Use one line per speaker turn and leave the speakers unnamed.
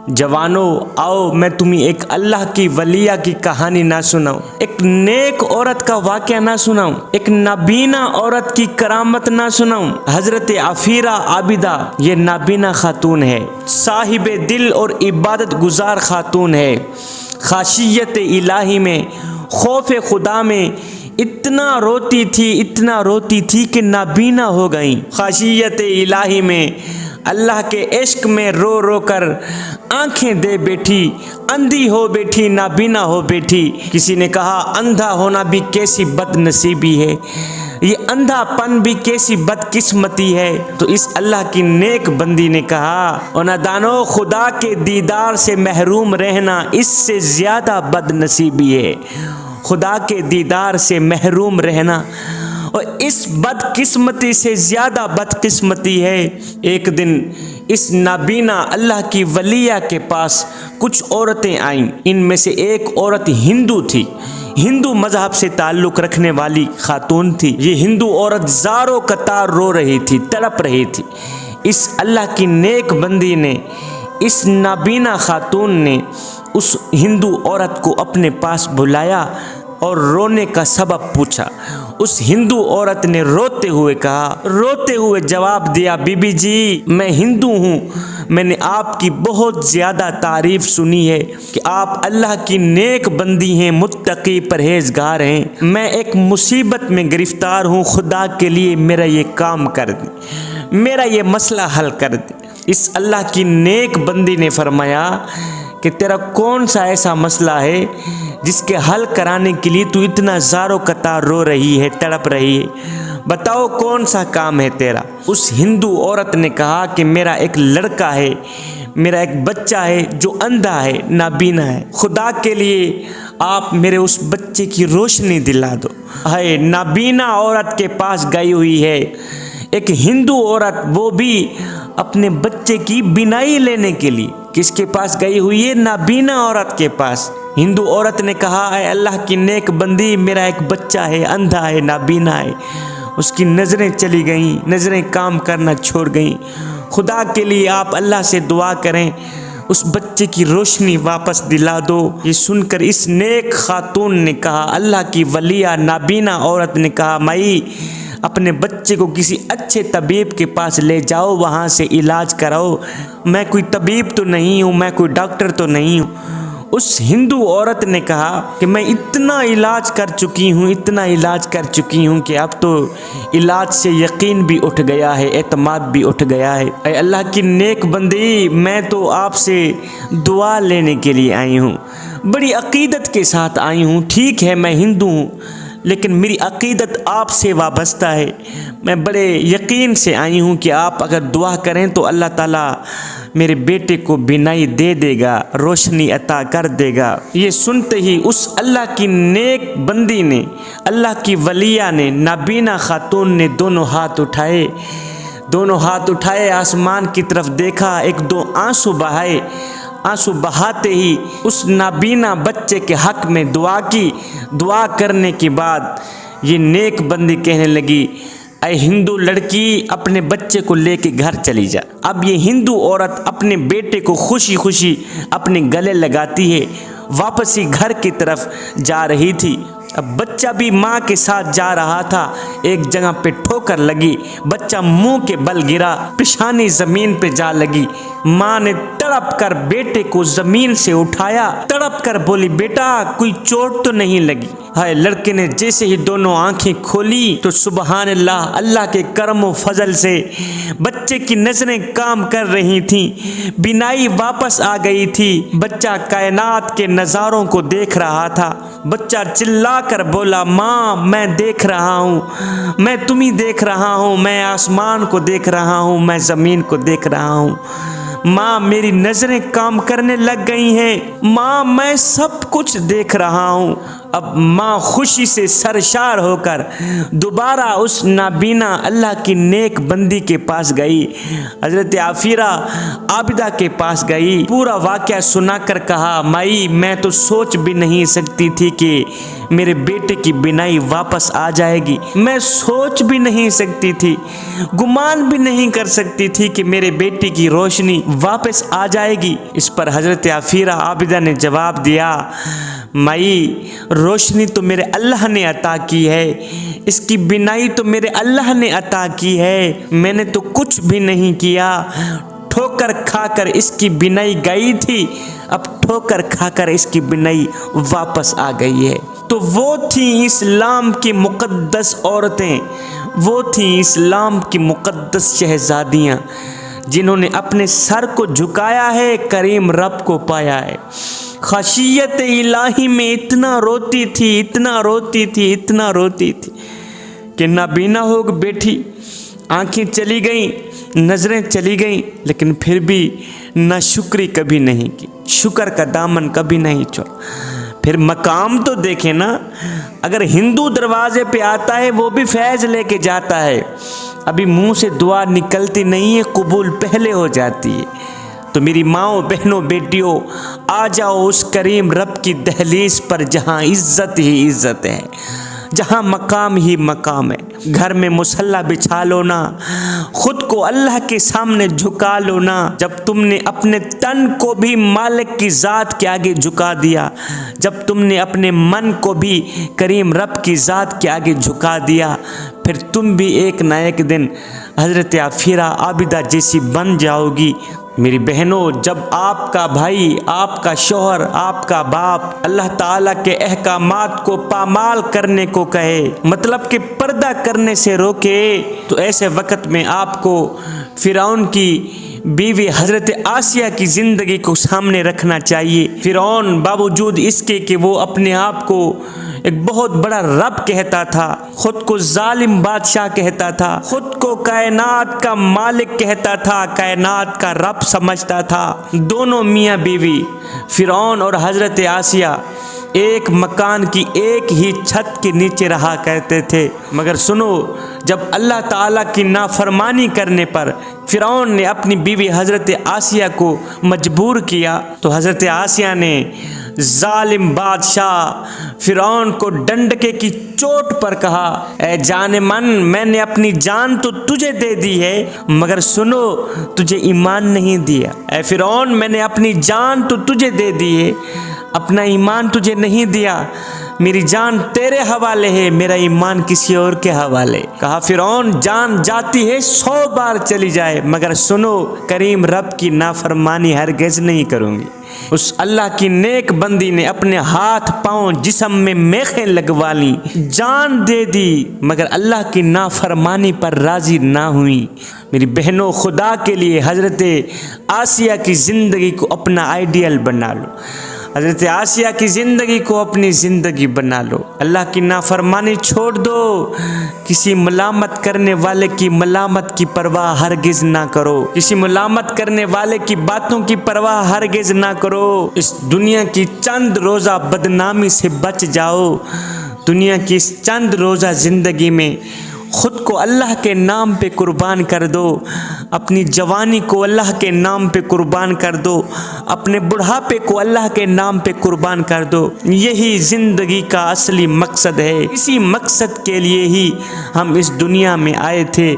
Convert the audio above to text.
जवानों आओ मैं तुम्हें एक अल्लाह की वलिया की कहानी ना सुनाऊं, एक नेक औरत का वाक़या ना सुनाऊं, एक नाबीना औरत की करामत ना सुनाऊं। हजरत अफीरा आबिदा ये नाबीना खातून है, साहिबे दिल और इबादत गुजार खातून है। खाशियत इलाही में, खौफ खुदा में इतना रोती थी कि नाबीना हो गई। खाशियत इलाही में अल्लाह के इश्क में रो रो कर आंखें दे बैठी, अंधी हो बैठी, नाबीना हो बैठी। किसी ने कहा अंधा होना भी कैसी बदनसीबी है, ये अंधापन भी कैसी बदकिस्मती है। तो इस अल्लाह की नेक बंदी ने कहा, और नादानो खुदा के दीदार से महरूम रहना इससे ज़्यादा बदनसीबी है। खुदा के दीदार से महरूम रहना और इस बदकिस्मती से ज़्यादा बदकिस्मती है। एक दिन इस नाबीना अल्लाह की वलिया के पास कुछ औरतें आईं। इनमें से एक औरत हिंदू थी, हिंदू मजहब से ताल्लुक़ रखने वाली खातून थी। ये हिंदू औरत ज़ारो कतार रो रही थी, तड़प रही थी। इस अल्लाह की नेक बंदी ने, इस नाबीना खातून ने उस हिंदू औरत को अपने पास बुलाया और रोने का सबब पूछा। उस हिंदू औरत ने रोते हुए जवाब दिया, बीबी जी मैं हिंदू हूँ, मैंने आपकी बहुत ज़्यादा तारीफ़ सुनी है कि आप अल्लाह की नेक बंदी हैं, मुत्तकी परहेज़गार हैं। मैं एक मुसीबत में गिरफ़्तार हूँ, खुदा के लिए मेरा ये काम कर दे, मेरा ये मसला हल कर दे। इस अल्लाह की नेक बंदी ने फरमाया कि तेरा कौन सा ऐसा मसला है जिसके हल कराने के लिए तू इतना ज़ारो कतार रो रही है, तड़प रही है, बताओ कौन सा काम है तेरा। उस हिंदू औरत ने कहा कि मेरा एक लड़का है, मेरा एक बच्चा है जो अंधा है, नाबीना है, खुदा के लिए आप मेरे उस बच्चे की रोशनी दिला दो। है नाबीना औरत के पास गई हुई है एक हिंदू औरत, वो भी अपने बच्चे की बिनाई लेने के लिए। किसके पास गई हुई है? नाबीना औरत के पास। हिंदू औरत ने कहा, है अल्लाह की नेक बंदी, मेरा एक बच्चा है, अंधा है, नाबीना है। उसकी नज़रें चली गईं, नज़रें काम करना छोड़ गईं। खुदा के लिए आप अल्लाह से दुआ करें, उस बच्चे की रोशनी वापस दिला दो। ये सुनकर इस नेक खातून ने कहा, अल्लाह की वलिया नाबीना औरत ने कहा, माई अपने बच्चे को किसी अच्छे तबीब के पास ले जाओ, वहाँ से इलाज कराओ। मैं कोई तबीब तो नहीं हूँ, मैं कोई डॉक्टर तो नहीं हूँ। उस हिंदू औरत ने कहा कि मैं इतना इलाज कर चुकी हूँ, इतना इलाज कर चुकी हूँ कि अब तो इलाज से यकीन भी उठ गया है, एतमाद भी उठ गया है। ऐ अल्लाह की नेक बंदी, मैं तो आपसे दुआ लेने के लिए आई हूँ, बड़ी अकीदत के साथ आई हूँ। ठीक है मैं हिंदू हूँ, लेकिन मेरी अकीदत आपसे वाबस्ता है। मैं बड़े यकीन से आई हूँ कि आप अगर दुआ करें तो अल्लाह ताला मेरे बेटे को बिनाई दे देगा, रोशनी अता कर देगा। ये सुनते ही उस अल्लाह की नेक बंदी ने, अल्लाह की वलिया ने, नाबीना खातून ने दोनों हाथ उठाए आसमान की तरफ देखा, एक दो आंसू बहाए। आंसू बहाते ही उस नाबीना बच्चे के हक में दुआ की। दुआ करने के बाद ये नेक बंदी कहने लगी, ऐ हिंदू लड़की अपने बच्चे को लेके घर चली जा। अब ये हिंदू औरत अपने बेटे को खुशी खुशी अपने गले लगाती है, वापसी घर की तरफ जा रही थी। अब बच्चा भी माँ के साथ जा रहा था। एक जगह पे ठोकर लगी, बच्चा मुंह के बल गिरा, पेशानी जमीन पे जा लगी। माँ ने तड़प कर बेटे को जमीन से उठाया, तड़प कर बोली, बेटा कोई चोट तो नहीं लगी? हाय, लड़के ने जैसे ही दोनों आंखें खोली तो सुबहान अल्लाह, अल्लाह के करम व फजल से बच्चे की नजरें काम कर रही थीं, बिनाई वापस आ गई थी। बच्चा कायनात के नज़ारों को देख रहा था। बच्चा चिल्ला कर बोला, माँ मैं देख रहा हूँ, मैं तुम्हें देख रहा हूँ, मैं आसमान को देख रहा हूँ, मैं ज़मीन को देख रहा हूँ। माँ मेरी नज़रें काम करने लग गई हैं, माँ मैं सब कुछ देख रहा हूँ। अब माँ खुशी से सरशार होकर दोबारा उस नाबीना अल्लाह की नेक बंदी के पास गई, हजरत आफीरा आबिदा के पास गई। पूरा वाक़या सुनाकर कहा, माई मैं तो सोच भी नहीं सकती थी कि मेरे बेटे की बिनाई वापस आ जाएगी। मैं सोच भी नहीं सकती थी, गुमान भी नहीं कर सकती थी कि मेरे बेटे की रोशनी वापस आ जाएगी। इस पर हजरत आफीरा आबिदा ने जवाब दिया, माई रोशनी तो मेरे अल्लाह ने अता की है, इसकी बिनाई तो मेरे अल्लाह ने अता की है, मैंने तो कुछ भी नहीं किया। ठोकर खाकर इसकी बिनाई गई थी, अब ठोकर खाकर इसकी बिनाई वापस आ गई है। तो वो थी इस्लाम की मुक़द्दस औरतें, वो थी इस्लाम की मुक़द्दस शहज़ादियाँ जिन्होंने अपने सर को झुकाया है, करीम रब को पाया है। खशियत इलाही में इतना रोती थी, इतना रोती थी, इतना रोती थी कि नाबीना हो बैठी, आंखें चली गईं, नज़रें चली गईं, लेकिन फिर भी नाशुक्री कभी नहीं की, शुक्र का दामन कभी नहीं छोड़ा। फिर मकाम तो देखे ना, अगर हिंदू दरवाजे पे आता है वो भी फैज़ लेके जाता है, अभी मुंह से दुआ निकलती नहीं है, कबूल पहले हो जाती है। तो मेरी माओ बहनों बेटियों, आ जाओ उस करीम रब की दहलीज पर जहाँ इज़्ज़त ही इज़्ज़त है, जहाँ मकाम ही मकाम है। घर में मुसल्ला बिछा लो ना, खुद को अल्लाह के सामने झुका लो ना। जब तुमने अपने तन को भी मालिक की ज़ात के आगे झुका दिया, जब तुमने अपने मन को भी करीम रब की ज़ात के आगे झुका दिया, फिर तुम भी एक ना एक दिन हज़रत आफीरा आबिदा जैसी बन जाओगी। मेरी बहनों, जब आपका भाई, आपका शौहर, आपका बाप अल्लाह ताला के अहकामात को पामाल करने को कहे, मतलब कि पर्दा करने से रोके, तो ऐसे वक़्त में आपको फ़िरौन की बीवी हज़रत आसिया की ज़िंदगी को सामने रखना चाहिए। फ़िरौन बावजूद इसके कि वो अपने आप को एक बहुत बड़ा रब कहता था, खुद को जालिम बादशाह कहता था, खुद को कायनात का मालिक कहता था, कायनात का रब समझता था। दोनों मियाँ बीवी फ़िरौन और हज़रत आसिया एक मकान की एक ही छत के नीचे रहा करते थे। मगर सुनो, जब अल्लाह ताला की नाफरमानी करने पर फ़िरौन ने अपनी बीवी हज़रत आसिया को मजबूर किया, तो हज़रत आसिया ने जालिम बादशाह फ़िरौन को डंडके की चोट पर कहा, ए जाने मन, मैंने अपनी जान तो तुझे दे दी है, मगर सुनो, तुझे ईमान नहीं दिया। ए फ़िरौन, मैंने अपनी जान तो तुझे दे दी है, अपना ईमान तुझे नहीं दिया। मेरी जान तेरे हवाले है, मेरा ईमान किसी और के हवाले। कहा फ़िरौन, जान जाती है 100 बार चली जाए, मगर सुनो, करीम रब की नाफरमानी हरगिज़ नहीं करूँगी। उस अल्लाह की नेक बंदी ने अपने हाथ पांव जिस्म में मेखें लगवा ली, जान दे दी, मगर अल्लाह की नाफरमानी पर राज़ी ना हुई। मेरी बहनों, खुदा के लिए हज़रत आसिया की ज़िंदगी को अपना आइडियल बना लो, हज़रत आसिया की ज़िंदगी को अपनी ज़िंदगी बना लो। अल्लाह की नाफरमानी छोड़ दो, किसी मलामत करने वाले की मलामत की परवाह हरगिज़ ना करो, किसी मलामत करने वाले की बातों की परवाह हरगिज़ ना करो। इस दुनिया की चंद रोज़ा बदनामी से बच जाओ। दुनिया की इस चंद रोज़ा ज़िंदगी में खुद को अल्लाह के नाम पे कुर्बान कर दो, अपनी जवानी को अल्लाह के नाम पे कुर्बान कर दो, अपने बुढ़ापे को अल्लाह के नाम पे कुर्बान कर दो। यही ज़िंदगी का असली मकसद है, इसी मकसद के लिए ही हम इस दुनिया में आए थे।